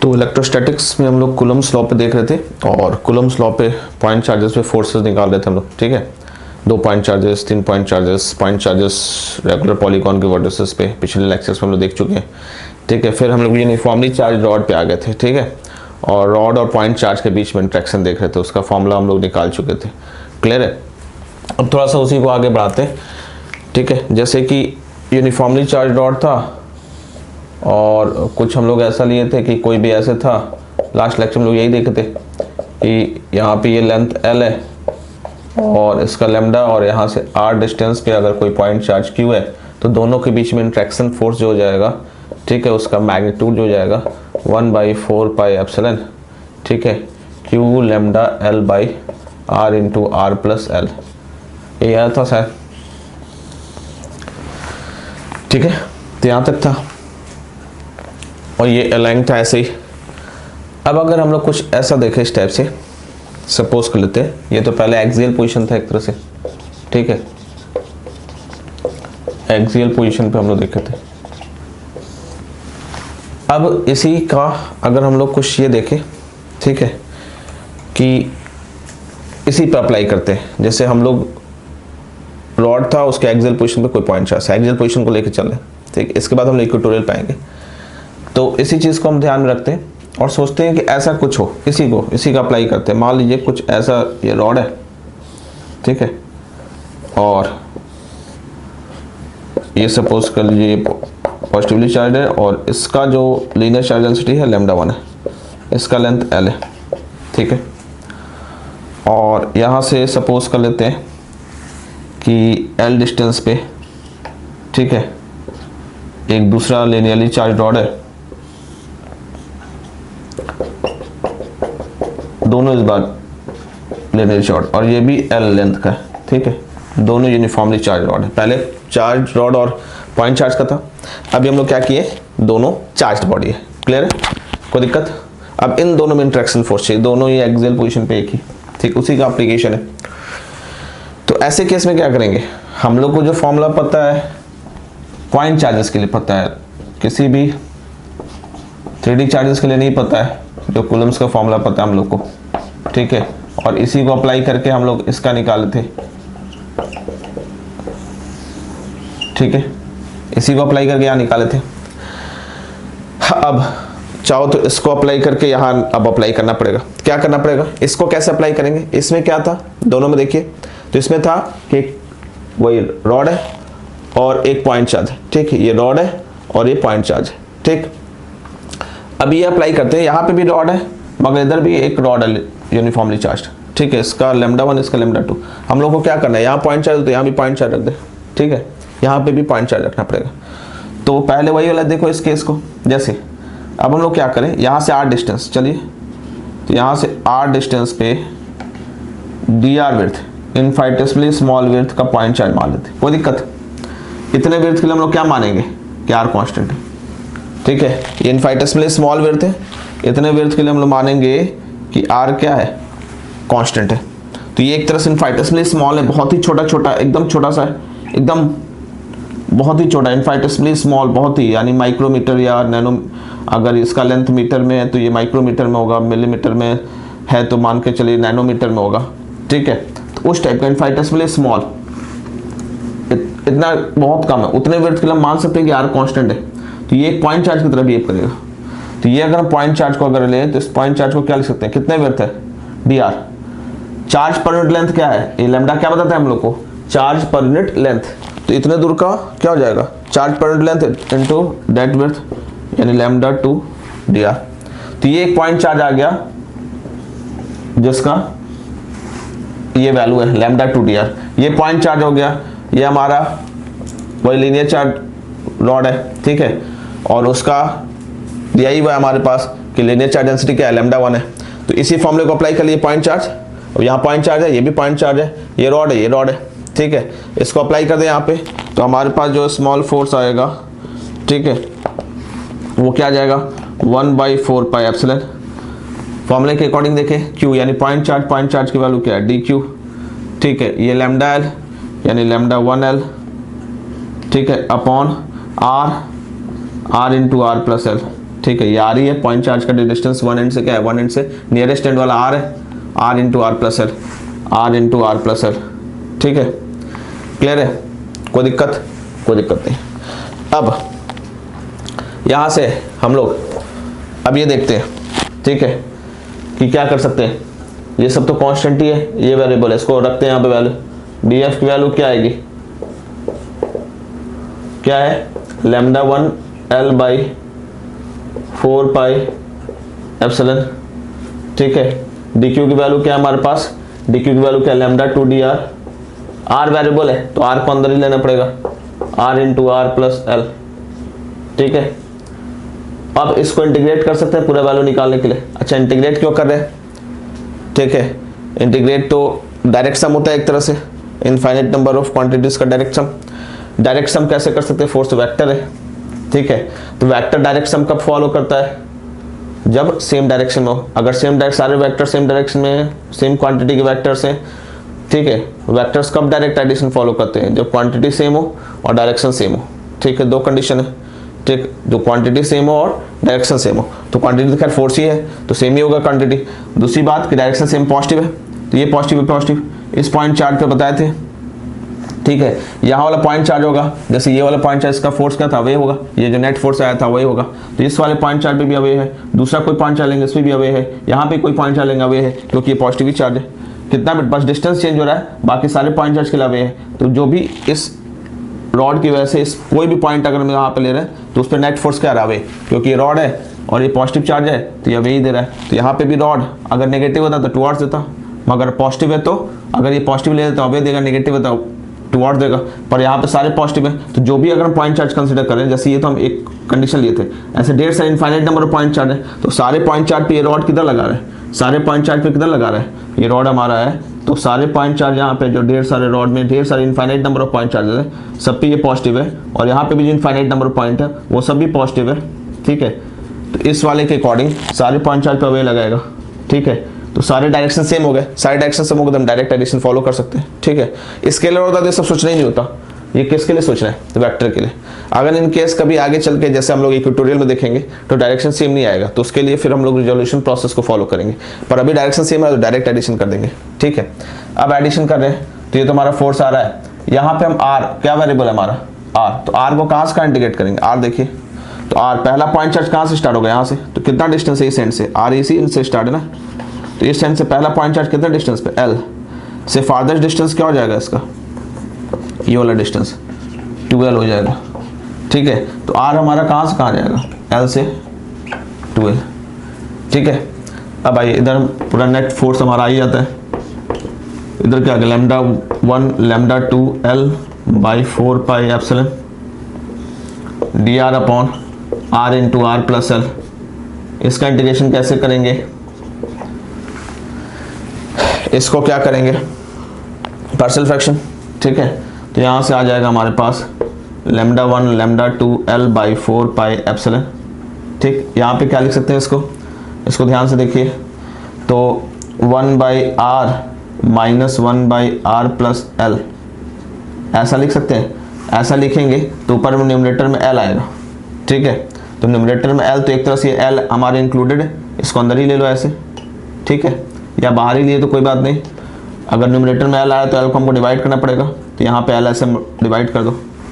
तो इलेक्ट्रोस्टैटिक्स में हम लोग कूलम्ब्स लॉ पे देख रहे थे और कूलम्ब्स लॉ पे पॉइंट चार्जेस पे फोर्सेस निकाल रहे थे हम लोग, ठीक है। 2 point charges, 3 point charges regular polygon के वर्टिसेस पे पिछले लेक्चर्स में हम लोग देख चुके हैं, ठीक है। फिर हम लोग यूनिफॉर्मली चार्ज रॉड पे आ गए थे, ठीक है, और रॉड और पॉइंट चार्ज के बीच में इंट्रैक्शन देख रहे थे, उसका फॉर्मूला हम लोग निकाल चुके थे, क्लियर है। अब थोड़ा सा उसी को आगे बढ़ाते हैं, ठीक है। जैसे कि यूनिफॉर्मली चार्ज रॉड था और कुछ हम लोग ऐसा लिए थे कि कोई भी ऐसे था, लास्ट लेक्चर में लोग यही देखे थे कि यहाँ पे ये लेंथ L है और इसका लैम्डा, और यहाँ से R डिस्टेंस पे अगर कोई पॉइंट चार्ज Q है तो दोनों के बीच में इंट्रैक्शन फोर्स जो हो जाएगा, ठीक है, उसका मैग्नीट्यूड जो हो जाएगा 1/4 पाई एप्सिलॉन, ठीक है, Q lambda L by R into R plus L, ये आया था शायद, ठीक है। तो यहाँ तक था और ये अलाइन था ऐसे ही। अब अगर हम लोग कुछ ऐसा देखें इस टाइप से, सपोज कर लेते हैं, ये तो पहले एक्सियल पोजीशन था एक तरह से, ठीक है, एक्सियल पोजीशन पे हम लोग देखे थे। अब इसी का अगर हम लोग कुछ ये देखें, ठीक है, कि इसी पे अप्लाई करते हैं, जैसे हम लोग रॉड था उसके एक्सियल पोजीशन पे कोई पॉइंट चार्ज, एक्सियल पोजीशन को लेकर चल रहे हैं, ठीक। इसके बाद हम इक्वेटोरियल पाएंगे, तो इसी चीज़ को हम ध्यान में रखते हैं और सोचते हैं कि ऐसा कुछ हो, इसी का अप्लाई करते हैं। मान लीजिए कुछ ऐसा ये रॉड है, ठीक है, और ये सपोज कर लीजिए ये पॉजिटिवली चार्ज है और इसका जो लीनियर चार्ज डेंसिटी है लैम्डा 1 है, इसका लेंथ L है, ठीक है। और यहाँ से सपोज कर लेते हैं कि L डिस्टेंस पे, ठीक है, एक दूसरा लीनियरली चार्ज रॉड है, दोनों इस बार लीनियर चार्ज, और ये भी L लेंथ का है, ठीक है, दोनों यूनिफॉर्मली चार्ज रॉड है। पहले चार्ज रॉड और पॉइंट चार्ज का था, अभी हम लोग क्या किए, दोनों चार्ज्ड बॉडी है, क्लियर है, कोई दिक्कत। अब इन दोनों में इंट्रैक्शन फोर्स चाहिए, दोनों ही एक्सियल पोजीशन पे एक ही, ठीक, उसी का एप्लीकेशन है। तो ऐसे केस में क्या करेंगे, हम लोग को जो फॉर्मूला पता है पॉइंट चार्जेस के लिए पता है, किसी भी 3D चार्जेस के लिए नहीं पता है, जो कूलम्ब्स का फॉर्मूला पता है हम लोग को, ठीक है, और इसी को अप्लाई करके हम लोग इसका निकाले थे, ठीक है, इसी को अप्लाई करके यहाँ निकाले थे। अब चाहो तो इसको अप्लाई करके यहाँ अब अप्लाई करना पड़ेगा। क्या करना पड़ेगा, इसको कैसे अप्लाई करेंगे, इसमें क्या था, दोनों में देखिए, तो इसमें था कि वही रॉड है और एक पॉइंट चार्ज है, ठीक है, ये रॉड है और ये पॉइंट चार्ज है, ठीक। अब ये अप्लाई करते हैं, यहाँ पे भी रॉड है मगर इधर भी एक रॉड है यूनिफॉर्मली चार्ज, ठीक है, इसका लैम्डा 1 इसका लैम्डा 2। हम लोग को क्या करना है, यहाँ पॉइंट चार्ज तो यहाँ भी पॉइंट चार्ज रख दे, ठीक है, यहाँ पे भी पॉइंट चार्ज रखना पड़ेगा। तो पहले वही वाला देखो इस केस को, जैसे अब हम लोग क्या करें, यहाँ से R डिस्टेंस, चलिए, तो यहाँ से R डिस्टेंस पे dr width, infinitely small width का पॉइंट चार्ज मान लेते, कोई दिक्कत। इतने विड्थ के लिए हम लोग क्या मानेंगे कि R कांस्टेंट है, ठीक है, ये इनफाइनेटली स्मॉल विड्थ है, इतने विड्थ के लिए हम लोग मानेंगे कि R क्या है, कांस्टेंट है। तो ये एक तरह से इनफाइनेटली स्मॉल है, बहुत ही छोटा, एकदम छोटा सा है, एकदम बहुत ही छोटा, इनफाइनेटली स्मॉल, बहुत ही, यानी माइक्रोमीटर या नैनो, अगर इसका लेंथ मीटर में है तो ये माइक्रोमीटर में होगा, मिलीमीटर में है तो मान के चलिए नैनोमीटर में होगा, ठीक है। तो उस टाइप का इनफाइनेटली स्मॉल, इतना बहुत कम है, उतने विड्थ के लिए हम मान सकते हैं कि R कांस्टेंट है। तो ये एक पॉइंट चार्ज की तरह बिहेव करेगा। तो ये अगर हम पॉइंट चार्ज को अगर लें तो इस पॉइंट चार्ज को क्या लिख सकते हैं, कितने विड्थ है, dr, charge per unit length क्या है, ये लैम्डा क्या बताता है हम लोग को, चार्ज पर यूनिट लेंथ। तो इतने दूर का क्या हो जाएगा, charge per unit length into that width, यानी लैम्डा 2 dr। तो ये एक पॉइंट चार्ज आ गया जिसका ये वैल्यू है लैम्डा 2 dr, ये पॉइंट चार्ज हो गया, ये हमारा वही लीनियर चार्ज रॉड है, ठीक है, और उसका दिया ही हुआ है हमारे पास कि लीनियर चार्ज डेंसिटी क्या है, लैम्डा 1 है। तो इसी फॉर्मूले को अप्लाई कर लिए पॉइंट चार्ज, और यहाँ पॉइंट चार्ज है, ये भी पॉइंट चार्ज है, ये रॉड है, ये रॉड है, ठीक है, इसको अप्लाई कर दें यहाँ पे, तो हमारे पास जो स्मॉल फोर्स आएगा, ठीक है, वो क्या आ जाएगा, 1/4 पाई एप्सिलॉन। फॉर्मूले के अकॉर्डिंग देखें, Q यानी पॉइंट चार्ज की वैल्यू क्या है, dq, ठीक है, ये लैम्डा L यानी लैम्डा 1L, ठीक है, upon R into R plus L, ठीक है, ये आर ही है, पॉइंट चार्ज का डिस्टेंस वन एंड से क्या है, वन एंड से नियरेस्ट एंड वाला आर है, R into R plus L, R into R plus L. ठीक है, क्लियर है, कोई दिक्कत नहीं। अब यहाँ से हम लोग अब ये देखते हैं, ठीक है, कि क्या कर सकते हैं। ये सब तो कांस्टेंट ही है, ये वेरिएबल है, इसको रखते हैं यहाँ पे वैल्यू। डी एफ की वैल्यू क्या आएगी, क्या है, lambda 1 L by 4 pi epsilon. ठीक है, डी क्यू की वैल्यू क्या है हमारे पास, डी क्यू की वैल्यू क्या है, lambda 2 D R. R variable है तो आर को अंदर ही लेना पड़ेगा, R into R plus L. ठीक है, अब इसको इंटीग्रेट कर सकते हैं पूरा वैल्यू निकालने के लिए। अच्छा, इंटीग्रेट क्यों कर रहे हैं, ठीक है, इंटीग्रेट तो डायरेक्ट सम होता है एक तरह से, इनफाइनाइट नंबर ऑफ क्वांटिटीज का डायरेक्ट सम। डायरेक्ट सम कैसे कर सकते हैं, फोर्स वेक्टर है। ठीक है, तो वेक्टर डायरेक्ट सम कब फॉलो करता है, जब सेम डायरेक्शन में हो। अगर सारे वेक्टर सेम डायरेक्शन में है, सेम क्वांटिटी के वेक्टर्स हैं, ठीक है, वेक्टर्स कब डायरेक्ट एडिशन फॉलो करते हैं, जब क्वांटिटी सेम हो और डायरेक्शन सेम हो। ठीक है, दो कंडीशन है, ठीक, जो क्वांटिटी सेम हो और डायरेक्शन सेम हो। तो क्वांटिटी तो खैर फोर्स ही है तो सेम ही होगा क्वांटिटी। दूसरी बात कि डायरेक्शन सेम पॉजिटिव है, तो ये पॉजिटिव इस पॉइंट चार्ज पे बताए थे। ठीक है, यहाँ वाला पॉइंट चार्ज होगा, जैसे ये वाला पॉइंट चार्ज, इसका फोर्स क्या था, वे होगा, ये जो नेट फोर्स आया था वही होगा। तो इस वाले पॉइंट चार्ज पे भी अवे है, दूसरा कोई पॉइंट चार्ज लेंगे इसमें भी अवे है, यहाँ पे कोई पॉइंट चार्ज लेंगे अवे है, क्योंकि ये पॉजिटिव चार्ज है। कितना बिट बस डिस्टेंस चेंज हो रहा है, बाकी सारे पॉइंट चार्ज के लिए अवे है। तो जो भी इस रॉड की वजह से इस कोई भी पॉइंट अगर हम यहाँ पे ले रहे हैं तो उस पर नेट फोर्स क्या रहा है, क्योंकि ये रॉड है और ये पॉजिटिव चार्ज है तो ये वही दे रहा है। तो यहाँ पे भी रॉड अगर नेगेटिव होता तो टुवर्ड्स देता, मगर पॉजिटिव है तो अगर ये पॉजिटिव ले देता अवे देगा, नेगेटिव होता टुवर्ड्स देगा। पर यहाँ पे सारे पॉजिटिव है, तो जो भी अगर हम पॉइंट चार्ज कंसिडर करें, जैसे ये तो हम एक कंडीशन लिए थे, ऐसे ढेर सारे infinite number of point charge है, तो सारे पॉइंट चार्ज पे ये रॉड किधर लगा रहा है, सारे पॉइंट चार्ज पे किधर लगा रहा है, ये रॉड हमारा है। तो सारे पॉइंट चार्ज यहाँ पे जो ढेर सारे रॉड में ढेर सारे infinite number of point charge है, सब पे ये पॉजिटिव है, और यहाँ पे भी जो इनफाइनाइट नंबर ऑफ पॉइंट है वो सब भी पॉजिटिव है। ठीक है, तो इस वाले के अकॉर्डिंग सारे पॉइंट चार्ज पे वे लगाएगा। ठीक है, तो सारे डायरेक्शन सेम हो गए, सारे डायरेक्शन सेम हो गए तो हम डायरेक्ट एडिशन फॉलो कर सकते हैं। ठीक है, स्केलर होता तो ये सब सोचना ही नहीं होता, ये किसके लिए सोच रहे हैं, तो वेक्टर के लिए। अगर इन केस कभी आगे चल के जैसे हम लोग इक्वेटोरियल में देखेंगे तो डायरेक्शन सेम नहीं आएगा, तो उसके लिए फिर हम लोग रिजोल्यूशन प्रोसेस को फॉलो करेंगे। पर अभी डायरेक्शन सेम है तो डायरेक्ट एडिशन कर देंगे। ठीक है, अब एडिशन कर रहे हैं तो ये तो हमारा फोर्स आ रहा है, यहाँ पे हम आर, क्या वेरिएबल है हमारा आर, तो आर को कहाँ से इंटीग्रेट करेंगे, आर देखिए, तो आर पहला पॉइंट चार्ज कहाँ से स्टार्ट होगा, यहाँ से, तो कितना डिस्टेंस है इस एंड से, आर इसी एंड से स्टार्ट है ना, तो इस एंड से पहला पॉइंट चार्ज कितना डिस्टेंस पे, एल से फार्दर डिस्टेंस क्या हो जाएगा इसका, ये वाला डिस्टेंस 12 हो जाएगा। ठीक है, तो आर हमारा कहाँ से कहाँ जाएगा, एल से 12। ठीक है, अब आइए इधर पूरा नेट फोर्स हमारा आ ही जाता है, इधर क्या आ गया, lambda 1 lambda 2 L by 4 pi epsilon D R upon R into R plus L. इसका इंटीग्रेशन कैसे करेंगे, इसको क्या करेंगे, पार्शियल फ्रैक्शन। ठीक है, तो यहाँ से आ जाएगा हमारे पास lambda 1 lambda 2 L by 4 pi epsilon. ठीक, यहाँ पे क्या लिख सकते हैं इसको ध्यान से देखिए, तो 1 by R minus 1 by R plus L, ऐसा लिख सकते हैं। ऐसा लिखेंगे तो ऊपर में न्यूमरेटर में एल आएगा। ठीक है, तो न्यूमरेटर में एल, तो एक तरह से एल हमारे इंक्लूडेड है, इसको अंदर ही ले लो ऐसे। ठीक है, या बाहर ही लिए तो कोई बात नहीं, अगर न्यूमरेटर में एल आया तो एल को हमको डिवाइड करना पड़ेगा, तो यहाँ पे एल ऐसे डिवाइड कर दो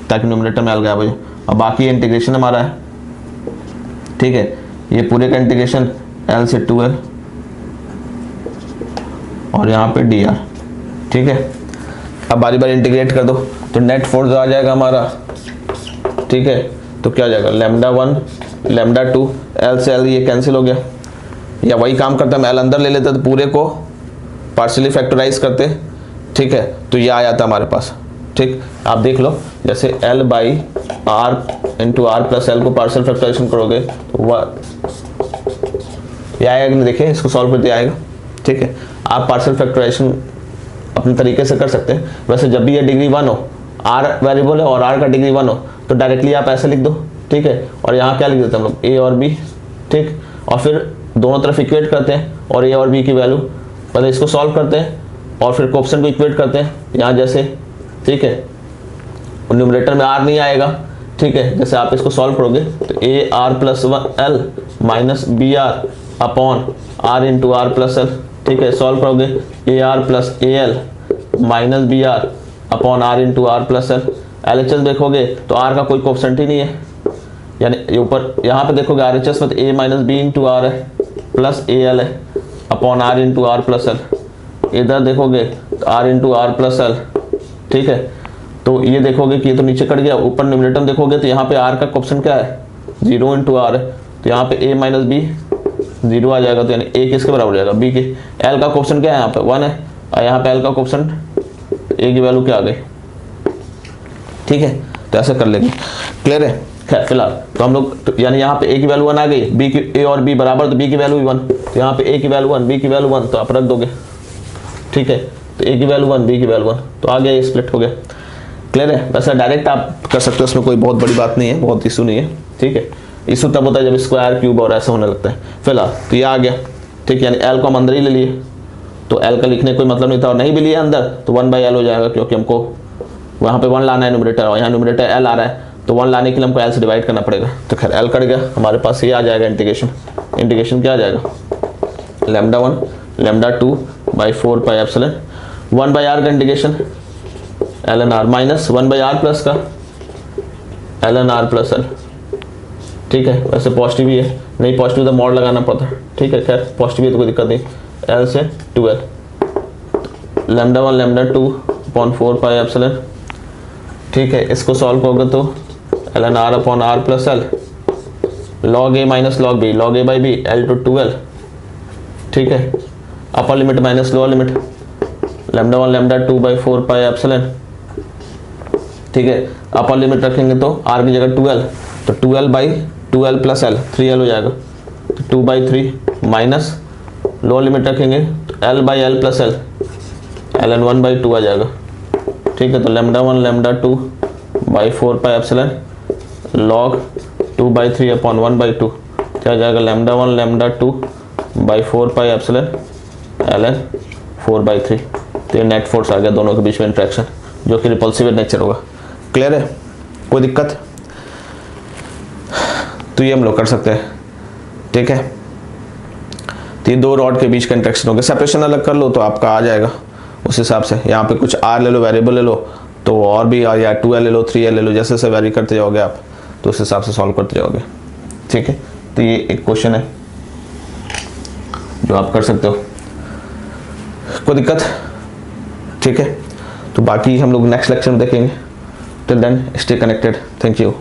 ताकि न्यूमरेटर में एल गया भाई। और बाकी इंटीग्रेशन हमारा है। ठीक है, ये पूरे का इंटीग्रेशन एल से 2l और यहाँ पे डी आर। ठीक है, अब बारी बारी इंटीग्रेट कर दो तो नेट फोर्स आ जाएगा हमारा। ठीक है, तो क्या हो जाएगा, लैम्डा 1 लैम्डा 2 एल से एल ये कैंसिल हो गया, या वही काम करता मैं एल अंदर ले लेता तो पूरे को पार्शियली फैक्टराइज करते। ठीक है, तो ये आ जाता हमारे पास। ठीक, आप देख लो, जैसे L by R into R plus L को पार्शियल फैक्टराइजेशन करोगे तो वह ये आएगा कि नहीं, देखिए इसको सॉल्व करते आएगा। ठीक है, आप पार्शियल फैक्टराइजेशन अपने तरीके से कर सकते हैं। वैसे जब भी ये डिग्री 1 हो, आर वेरिएबल है और आर का डिग्री 1 हो, तो डायरेक्टली आप ऐसे लिख दो। ठीक है, और यहाँ क्या लिख देते हैं हम लोग, ए और बी। ठीक, और फिर दोनों तरफ इक्वेट करते हैं और ए और बी की वैल्यू, पहले इसको सॉल्व करते हैं और फिर कोएफिशिएंट को इक्वेट करते हैं यहाँ जैसे। ठीक है, न्यूमरेटर में आर नहीं आएगा। ठीक ठीक है, जैसे आप इसको सॉल्व करोगे तो A R plus L minus B R upon R into R plus L, ठीक है, सॉल्व करोगे A R plus A L minus B R upon R into R plus L. L H S देखोगे तो are का कोई coefficient ही नहीं है, यानी ऊपर यहाँ पे देखोगे आर एच एस में तो A minus B into R है प्लस ए एल है upon R into R plus L. इधर देखोगे तो R into R plus L, ठीक है, तो ये देखोगे कि ये तो नीचे कट गया, ऊपर न्यूमरेटर देखोगे तो यहाँ पे आर का कोफिशिएंट क्या है 0 इंटू आर है, तो यहाँ पे a माइनस बी 0 आ जाएगा, तो यानी a किसके बराबर हो जाएगा b के। l का कोफिशिएंट क्या है यहाँ पे 1 है, और यहाँ पे l का कोफिशिएंट a की वैल्यू क्या आ गई, ठीक है, तो ऐसे कर लेंगे। क्लियर है। खैर फिलहाल तो हम लोग तो यानी यहाँ पे a की वैल्यू 1 आ गई, b की a और b बराबर तो b की वैल्यू भी 1, तो यहाँ पे a की वैल्यू 1 b की वैल्यू 1 तो आप रख दोगे, ठीक है, तो a की वैल्यू 1 b की वैल्यू 1 तो आ गया, ये स्प्लिट हो गया। क्लियर है। वैसे डायरेक्ट आप कर सकते हो, उसमें कोई बहुत बड़ी बात नहीं है, बहुत इशू नहीं है, ठीक है। इशू तब होता है जब स्क्वायर क्यूब और ऐसा होने लगता है। फिलहाल तो ये आ गया, ठीक है, यानी एल को हम अंदर ही ले लिए, तो एल का लिखने कोई मतलब नहीं था, और नहीं भी लिए अंदर तो 1/l हो जाएगा, क्योंकि हमको वहाँ पे 1 लाना है न्यूमरेटर, और यहाँ न्यूमरेटर एल आ रहा है, तो 1 लाने के लिए हमको एल से डिवाइड करना पड़ेगा। तो खैर एल कट गया, हमारे पास ये आ जाएगा इंटीग्रेशन क्या आ जाएगा lambda 1 lambda 2 by 4 pi epsilon 1/r का integration ln r minus 1/r plus का ln r प्लस l, ठीक है। वैसे पॉजिटिव ही है, नहीं पॉजिटिव तो मॉड लगाना पड़ता है, ठीक है, खैर पॉजिटिव है तो कोई दिक्कत नहीं। l से 2l lambda 1 lambda 2 upon 4 pi epsilon, ठीक है, इसको सॉल्व करोगे तो ln r upon r plus l log a minus log b log a by b l to 2l, ठीक है, upper limit minus lower limit lambda 1 lambda 2 by 4 pi epsilon, ठीक है, upper limit रखेंगे तो r की जगह 2l, तो 2l by 2l plus l 3l हो जाएगा, तो 2/3 माइनस लोअर लिमिट रखेंगे तो l by l plus l ln 1/2 आ जाएगा, ठीक है, तो lambda 1 lambda 2 by 4 pi epsilon log 2/3 upon 1/2 क्या आ जाएगा lambda 1 lambda 2 by 4 pi epsilon ln 4/3। तो ये नेट फोर्स आ गया दोनों के बीच में इंट्रैक्शन, जो कि रिपल्सिव नेचर होगा। क्लियर है, कोई दिक्कत? तो ये हम लोग कर सकते हैं, ठीक है। तो ये दो रॉड के बीच का इंट्रैक्शन होगा, सेपरेशन अलग कर लो तो आपका आ जाएगा उस हिसाब से। यहाँ पे कुछ r ले लो, वेरिएबल ले लो, तो और भी या 2l ले लो 3l ले लो, जैसे जैसे वेरी करते जाओगे आप तो उस हिसाब से सॉल्व करते जाओगे, ठीक है। तो ये एक क्वेश्चन है जो आप कर सकते हो, कोई दिक्कत, ठीक है। तो बाकी हम लोग नेक्स्ट लेक्चर में देखेंगे। Till then stay connected, thank you.